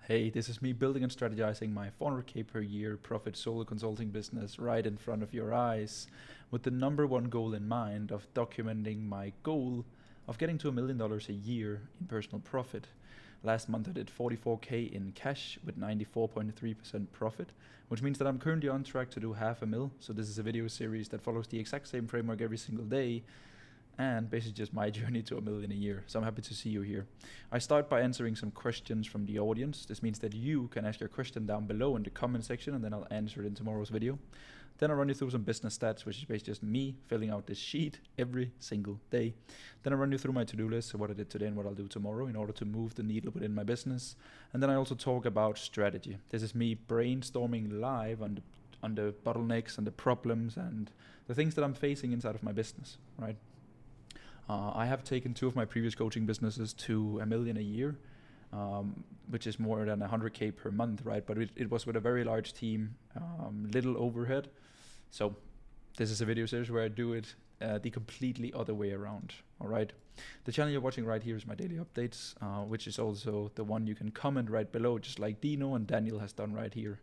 Hey, this is me building and strategizing my 400K per year profit solo consulting business right in front of your eyes, with the number one goal in mind of documenting my goal of getting to $1 million a year in personal profit. Last month I did 44K in cash with 94.3% profit, which means that I'm currently on track to do half a mil. So this is a video series that follows the exact same framework every single day, and basically just my journey to $1 million a year. So I'm happy to see you here. I start by answering some questions from the audience. This means that you can ask your question down below in the comment section, and then I'll answer it in tomorrow's video. Then I'll run you through some business stats, which is basically just me filling out this sheet every single day. Then I'll run you through my to-do list, so what I did today and what I'll do tomorrow in order to move the needle within my business. And then I also talk about strategy. This is me brainstorming live on the bottlenecks and the problems and the things that I'm facing inside of my business, right? I have taken 2 of my previous coaching businesses to $1 million a year, which is more than 100K per month, right? But it was with a very large team, little overhead. So this is a video series where I do it the completely other way around, all right? The channel you're watching right here is my daily updates, which is also the one you can comment right below, just like Dino and Daniel has done right here.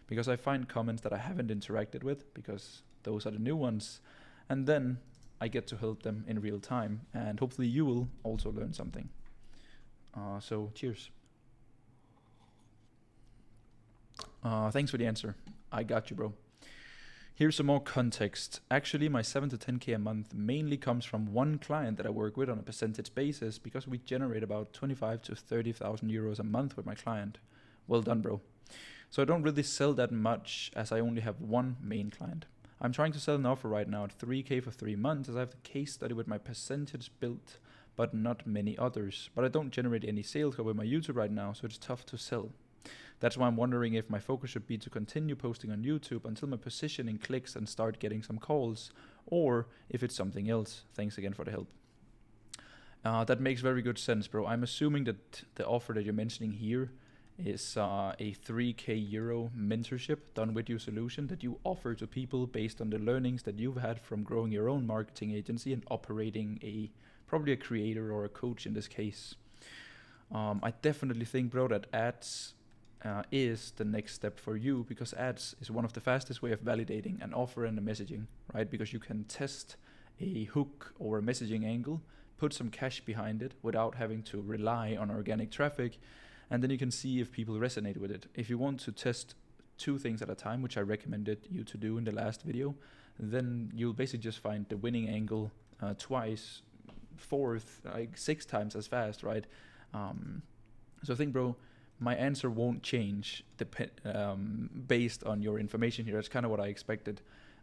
Because I find comments that I haven't interacted with, because those are the new ones. And then I get to help them in real time, and hopefully you will also learn something. So cheers. Thanks for the answer. I got you, bro. Here's some more context. Actually, my 7 to 10K a month mainly comes from one client that I work with on a percentage basis, because we generate about 25 to 30,000 euros a month with my client. Well done, bro. So I don't really sell that much, as I only have one main client. I'm trying to sell an offer right now at 3K for 3 months, as I have the case study with my percentage built, but not many others. But I don't generate any sales with my YouTube right now, so it's tough to sell. That's why I'm wondering if my focus should be to continue posting on YouTube until my positioning clicks and start getting some calls, or if it's something else. Thanks again for the help. That makes very good sense, bro. I'm assuming that the offer that you're mentioning here is a 3K euro mentorship done with you solution that you offer to people based on the learnings that you've had from growing your own marketing agency and operating probably a creator or a coach in this case. I definitely think, bro, that ads is the next step for you, because ads is one of the fastest way of validating an offer and a messaging, right? Because you can test a hook or a messaging angle, put some cash behind it without having to rely on organic traffic, and then you can see if people resonate with it. If you want to test 2 things at a time, which I recommended you to do in the last video, then you'll basically just find the winning angle twice, 4th, like 6 times as fast, right? So I think, bro, my answer won't change based on your information here. That's kind of what I expected.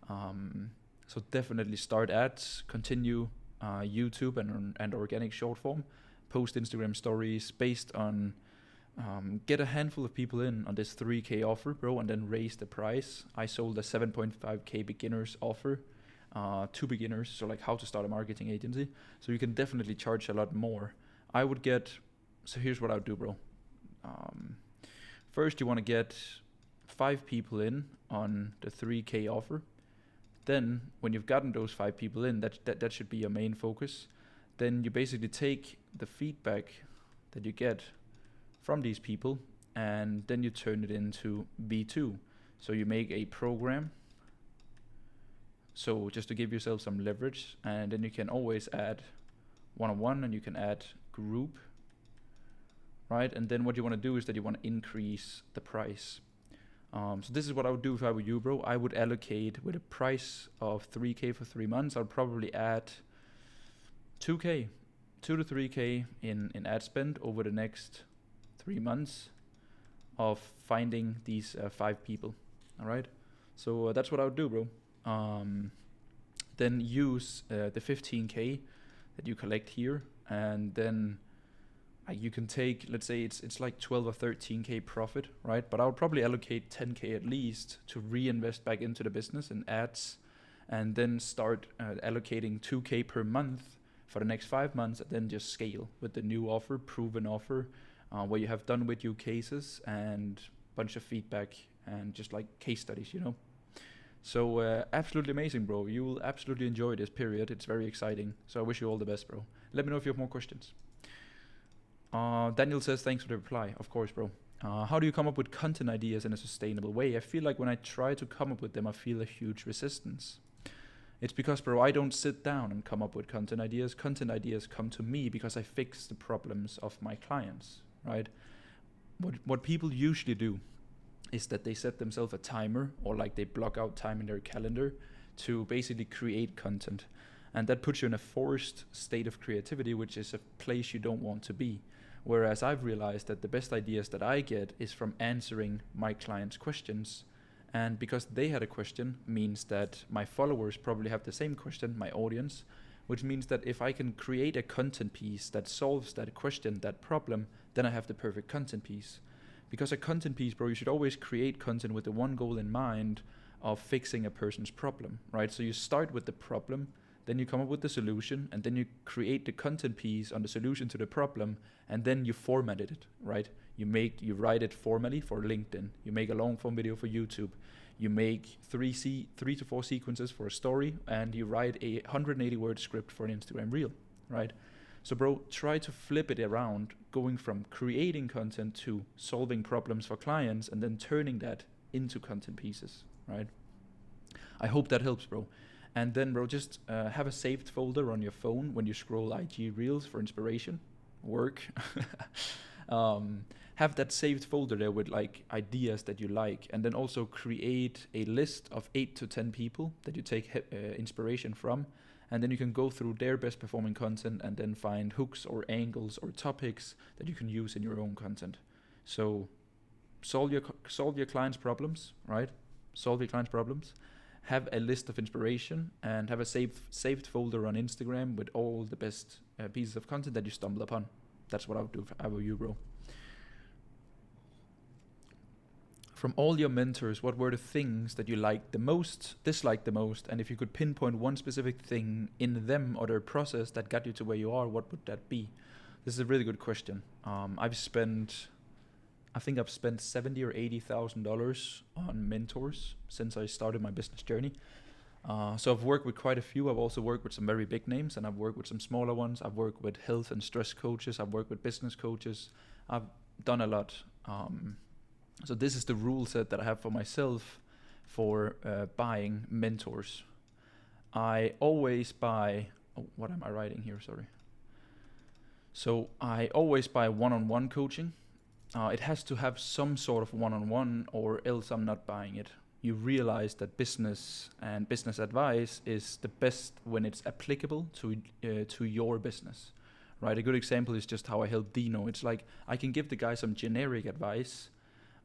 So definitely start ads, continue YouTube and organic short form, post Instagram stories based on get a handful of people in on this 3K offer, bro, and then raise the price. I sold a 7.5K beginners offer to beginners, so like how to start a marketing agency. So you can definitely charge a lot more. So here's what I would do, bro. First, you want to get 5 people in on the 3K offer. Then when you've gotten those 5 people in, that should be your main focus. Then you basically take the feedback that you get from these people, and then you turn it into B2. So you make a program, so just to give yourself some leverage, and then you can always add one-on-one, and you can add group, right? And then what you want to do is that you want to increase the price. So this is what I would do if I were you, bro. I would allocate with a price of 3K for 3 months. I'll probably add 2K, 2 to 3K in ad spend over the next 3 months of finding these 5 people. All right, so that's what I would do, bro. Then use the 15K that you collect here, and then you can take, let's say it's like 12 or 13K profit, right? But I would probably allocate 10K at least to reinvest back into the business and ads, and then start allocating 2K per month for the next 5 months, and then just scale with the new offer, proven offer, where you have done with you cases and bunch of feedback and just like case studies, you know. So absolutely amazing, bro. You will absolutely enjoy this period. It's very exciting. So I wish you all the best, bro. Let me know if you have more questions. Daniel says, thanks for the reply. Of course, bro. How do you come up with content ideas in a sustainable way? I feel like when I try to come up with them, I feel a huge resistance. It's because, bro, I don't sit down and come up with content ideas. Content ideas come to me because I fix the problems of my clients, right? What people usually do is that they set themselves a timer, or like they block out time in their calendar to basically create content. And that puts you in a forced state of creativity, which is a place you don't want to be. Whereas I've realized that the best ideas that I get is from answering my clients' questions. And because they had a question means that my followers probably have the same question, my audience, which means that if I can create a content piece that solves that question, that problem, then I have the perfect content piece. Because a content piece, bro, you should always create content with the one goal in mind of fixing a person's problem, right? So you start with the problem, then you come up with the solution, and then you create the content piece on the solution to the problem, and then you format it, right? You write it formally for LinkedIn. You make a long form video for YouTube. You make 3 to 4 sequences for a story, and you write a 180 word script for an Instagram reel, right? So bro, try to flip it around, going from creating content to solving problems for clients, and then turning that into content pieces, right? I hope that helps, bro. And then, bro, just have a saved folder on your phone when you scroll IG Reels for inspiration, work. Have that saved folder there with like ideas that you like, and then also create a list of 8 to 10 people that you take inspiration from, and then you can go through their best performing content and then find hooks or angles or topics that you can use in your own content. So solve your clients' problems, right? Solve your clients' problems. Have a list of inspiration and have a saved folder on Instagram with all the best pieces of content that you stumble upon. That's what I would do if I were you, bro. From all your mentors, what were the things that you liked the most, disliked the most, and if you could pinpoint one specific thing in them or their process that got you to where you are, what would that be? This is a really good question. I think I've spent $70,000 or $80,000 on mentors since I started my business journey. So I've worked with quite a few. I've also worked with some very big names, and I've worked with some smaller ones. I've worked with health and stress coaches. I've worked with business coaches. I've done a lot. So this is the rule set that I have for myself for buying mentors. I always buy, what am I writing here? Sorry. So I always buy one-on-one coaching. It has to have some sort of one-on-one, or else I'm not buying it. You realize that business and business advice is the best when it's applicable to your business, right? A good example is just how I help Dino. It's like I can give the guy some generic advice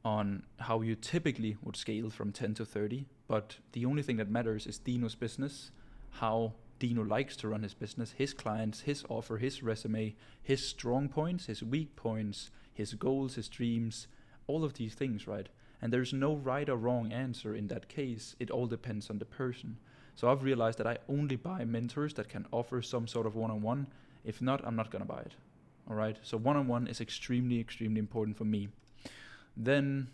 on how you typically would scale from 10 to 30, but the only thing that matters is Dino's business, how Dino likes to run his business, his clients, his offer, his resume, his strong points, his weak points, his goals, his dreams, all of these things, right? And there's no right or wrong answer in that case. It all depends on the person. So I've realized that I only buy mentors that can offer some sort of one-on-one. If not, I'm not gonna buy it. All right. So one-on-one is extremely, extremely important for me. Then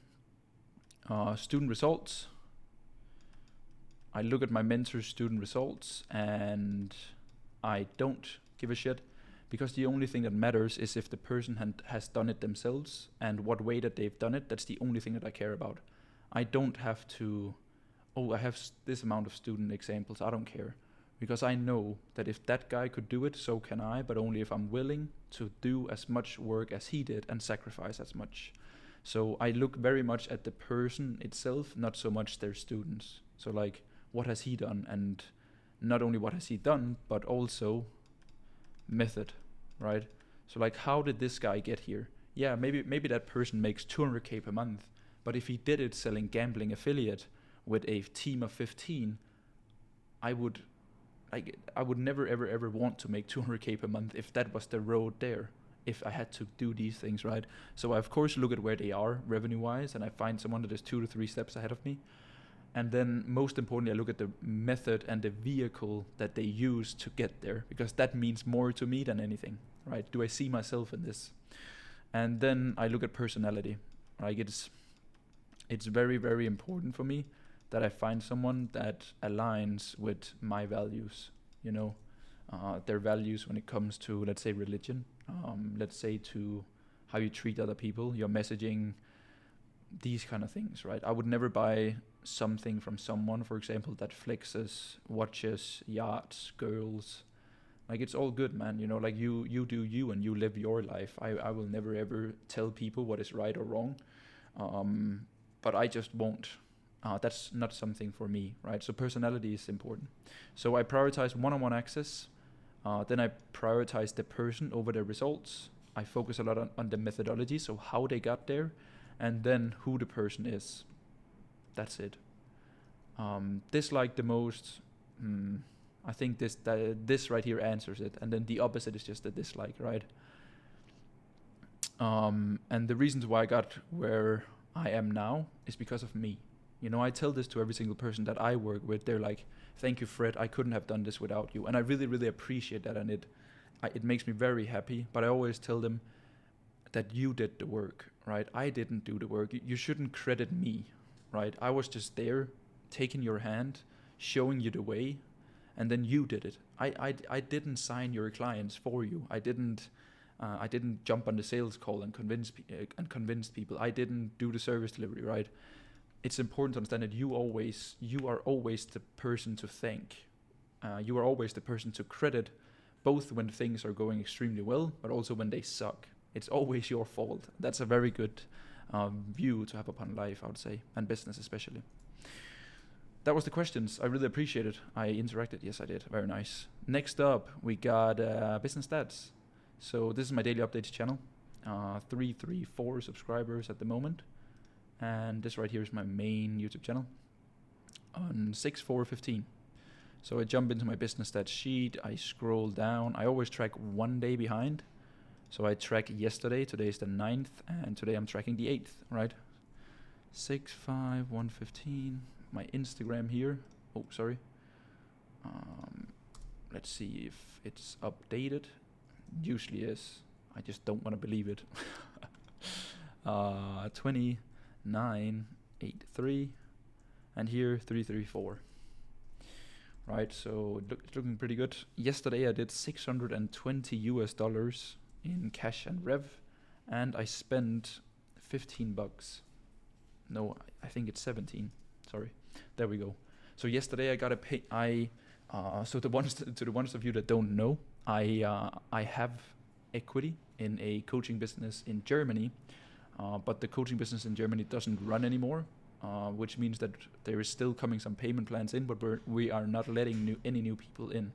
student results. I look at my mentor's student results and I don't give a shit, because the only thing that matters is if the person has done it themselves and what way that they've done it. That's the only thing that I care about. I don't have to, I have this amount of student examples. I don't care, because I know that if that guy could do it, so can I, but only if I'm willing to do as much work as he did and sacrifice as much. So I look very much at the person itself, not so much their students. So like, what has he done? And not only what has he done, but also method, right? So like, how did this guy get here? Yeah, maybe that person makes 200K per month, but if he did it selling gambling affiliate with a team of 15, I would never ever want to make 200K per month if that was the road there, if I had to do these things, right? So I of course look at where they are revenue wise, and I find someone that is 2 to 3 steps ahead of me. And then most importantly, I look at the method and the vehicle that they use to get there, because that means more to me than anything, right? Do I see myself in this? And then I look at personality. Like it's very, very important for me that I find someone that aligns with my values, you know, their values when it comes to, let's say, religion, let's say to how you treat other people, your messaging, these kind of things, right? I would never buy something from someone, for example, that flexes, watches, yachts, girls. Like, it's all good, man. Like, you do you and you live your life. I will never ever tell people what is right or wrong. But I just won't. That's not something for me, right? So personality is important. So I prioritize one-on-one access. Then I prioritize the person over the results. I focus a lot on the methodology, so how they got there, and then who the person is. That's it. Dislike the most. I think this right here answers it, and then the opposite is just the dislike, right? And the reasons why I got where I am now is because of me. I tell this to every single person that I work with. They're like, "Thank you, Fred. I couldn't have done this without you," and I really, really appreciate that, and it makes me very happy. But I always tell them that you did the work, right? I didn't do the work. You shouldn't credit me, right? I was just there, taking your hand, showing you the way, and then you did it. I didn't sign your clients for you. I didn't jump on the sales call and convince people. I didn't do the service delivery, right? It's important to understand that you are always the person to thank. You are always the person to credit, both when things are going extremely well, but also when they suck. It's always your fault. That's a very good view to have upon life, I would say, and business especially. That was the questions. I really appreciate it. I interacted. Yes, I did. Very nice. Next up, we got business stats. So this is my daily updates channel. 334 subscribers at the moment. And this right here is my main YouTube channel on 6/4/15. So I jump into my business stats sheet. I scroll down. I always track 1 day behind. So I track yesterday. Today is the 9th. And today I'm tracking the 8th, right? 6/5/115. My Instagram here. Oh, sorry. Let's see if it's updated. Usually is. I just don't want to believe it. 29/83, and here 334. Right, so it's looking pretty good. Yesterday I did $620 in cash and rev, and I spent $15. No, I think it's 17. Sorry, there we go. So yesterday I got a pay. So to the ones of you that don't know, I have equity in a coaching business in Germany, but the coaching business in Germany doesn't run anymore, which means that there is still coming some payment plans in, but we are not letting any new people in.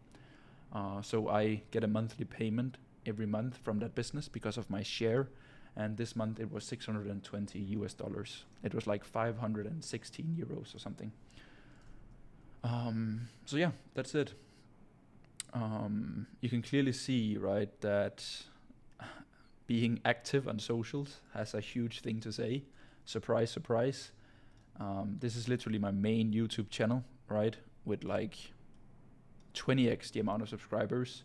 So I get a monthly payment every month from that business because of my share, and this month it was $620. It was like 516 euros or something. So yeah, that's it. You can clearly see, right, that being active on socials has a huge thing to say. Surprise, surprise. This is literally my main YouTube channel, right, with like 20x the amount of subscribers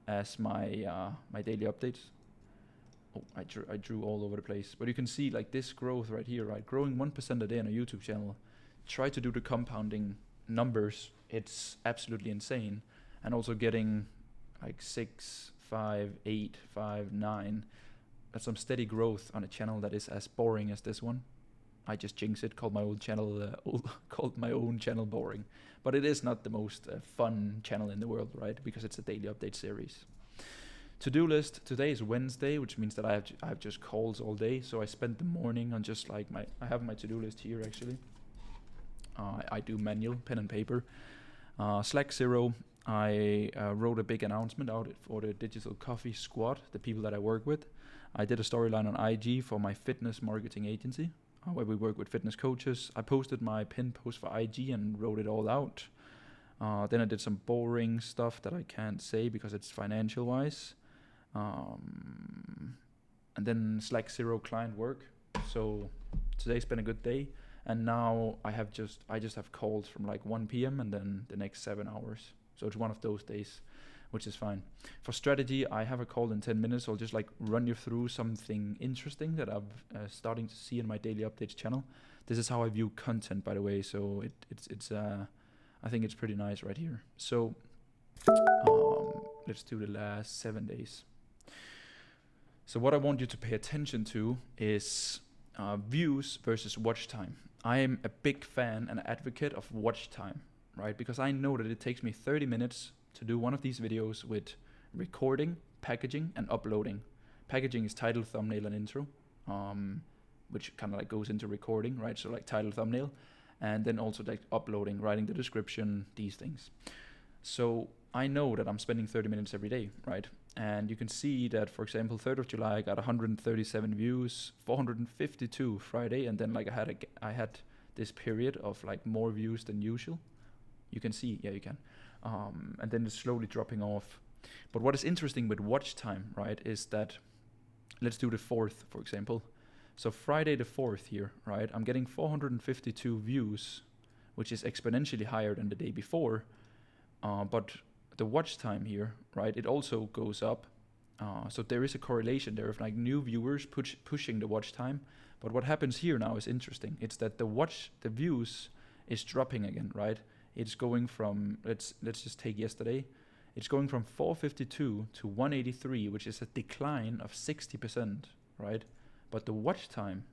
as my my daily updates. Oh, I drew all over the place, but you can see like this growth right here, right, growing 1% a day on a YouTube channel. Try to do the compounding numbers. It's absolutely insane. And also getting like 6, 5, 8, 5, 9. That's some steady growth on a channel that is as boring as this one. I just jinx it, called my old channel called my own channel boring, but it is not the most fun channel in the world, right? Because it's a daily update series. To-do list. Today is Wednesday, which means that I have just calls all day. So I spent the morning on just like I have my to-do list here actually. I do manual, pen and paper. Slack 0. I wrote a big announcement out for the Digital Coffee Squad, the people that I work with. I did a storyline on IG for my fitness marketing agency, where we work with fitness coaches. I posted my pin post for IG and wrote it all out. Then I did some boring stuff that I can't say because it's financial wise. And then Slack 0 client work. So today's been a good day. And now I just have calls from like 1 p.m. and then the next 7 hours. So it's one of those days, which is fine. For strategy, I have a call in 10 minutes. I'll just like run you through something interesting that I'm starting to see in my daily updates channel. This is how I view content, by the way. So it's I think it's pretty nice right here. So let's do the last 7 days. So what I want you to pay attention to is views versus watch time. I am a big fan and advocate of watch time, right? Because I know that it takes me 30 minutes to do one of these videos with recording, packaging, and uploading. Packaging is title, thumbnail, and intro, which kind of like goes into recording, right? So like title, thumbnail, and then also like uploading, writing the description, these things. So I know that I'm spending 30 minutes every day, right? And you can see that, for example, 3rd of July, I got 137 views, 452 Friday, and then like I had this period of like more views than usual. You can see, yeah, you can. And then it's slowly dropping off. But what is interesting with watch time, right, is that, let's do the 4th, for example. So Friday the 4th here, right, I'm getting 452 views, which is exponentially higher than the day before. But the watch time here, right, it also goes up. So there is a correlation there of like new viewers pushing the watch time. But what happens here now is interesting. It's that the views is dropping again, right? It's going from, let's just take yesterday. It's going from 452 to 183, which is a decline of 60%, right? But the watch time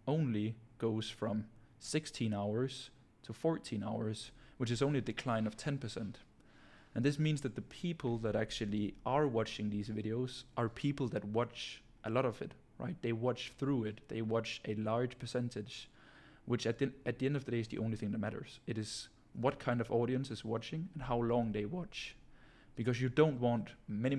only goes from 16 hours to 14 hours, which is only a decline of 10%. And this means that the people that actually are watching these videos are people that watch a lot of it, right? They watch through it. They watch a large percentage, which at the end of the day is the only thing that matters. It is what kind of audience is watching and how long they watch. Because you don't want many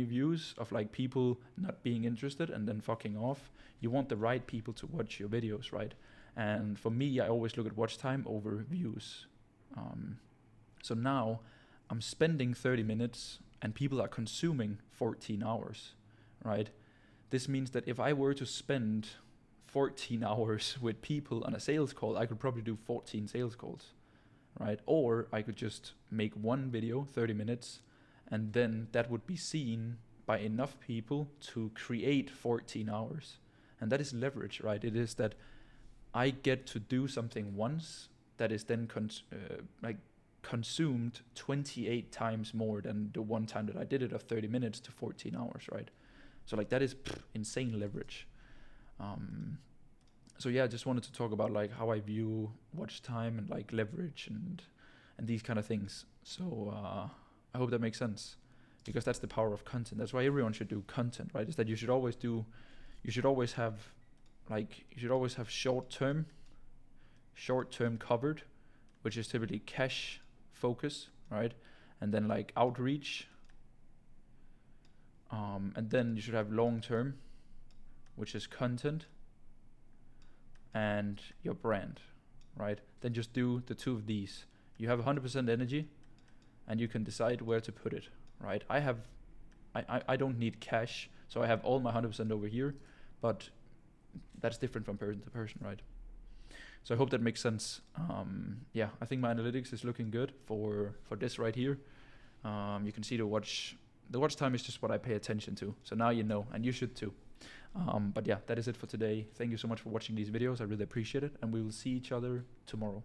views of like people not being interested and then fucking off. You want the right people to watch your videos, right? And for me, I always look at watch time over views. So now I'm spending 30 minutes and people are consuming 14 hours, right? This means that if I were to spend 14 hours with people on a sales call, I could probably do 14 sales calls, right? Or I could just make one video, 30 minutes, and then that would be seen by enough people to create 14 hours. And that is leverage, right? It is that I get to do something once that is then consumed 28 times more than the one time that I did it of 30 minutes to 14 hours, right? So like that is insane leverage. So yeah, I just wanted to talk about like how I view watch time and like leverage and these kind of things. So I hope that makes sense, because that's the power of content. That's why everyone should do content, right? Is that you should always have short term covered, which is typically cash focus, right? And then like outreach. And then you should have long term, which is content and your brand, right? Then just do the two of these. You have 100% energy and you can decide where to put it, right? I don't need cash, so I have all my 100% over here, but that's different from person to person, right? So I hope that makes sense. Yeah, I think my analytics is looking good for this right here. You can see the watch time is just what I pay attention to. So now you know, and you should too. But yeah, that is it for today. Thank you so much for watching these videos. I really appreciate it. And we will see each other tomorrow.